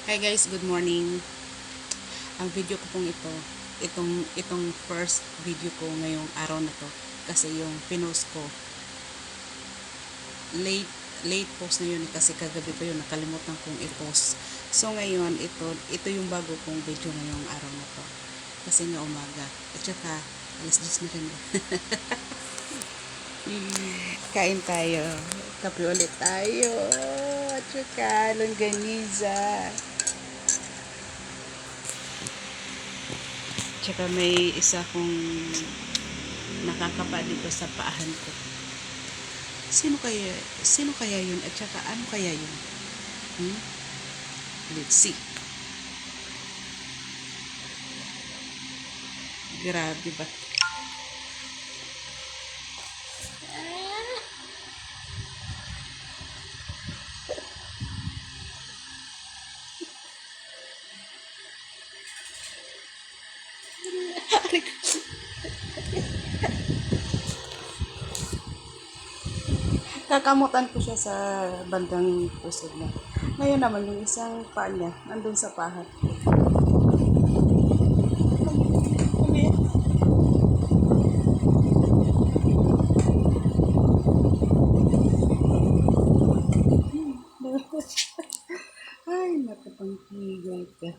Hi guys, good morning. Ang video ko pong itong first video ko ngayong araw na to kasi yung pinost ko late post na yun kasi kagabi pa yun nakalimutan kong i-post. So ngayon ito yung bago kong video ngayong araw na to kasi nga umaga at saka alas 10 na rin. Kain tayo, kape ulit tayo at saka longganisa. Tsaka may isa kong nakakapa dito sa paahan ko. Sino kaya yun? At saka ano kaya yun? Let's see. Grabe ba? Kakamutan ko siya sa bandang pusod na. Ngayon naman yung isang paa niya nandun sa pahat ko. Ay, nakapangkigay ka.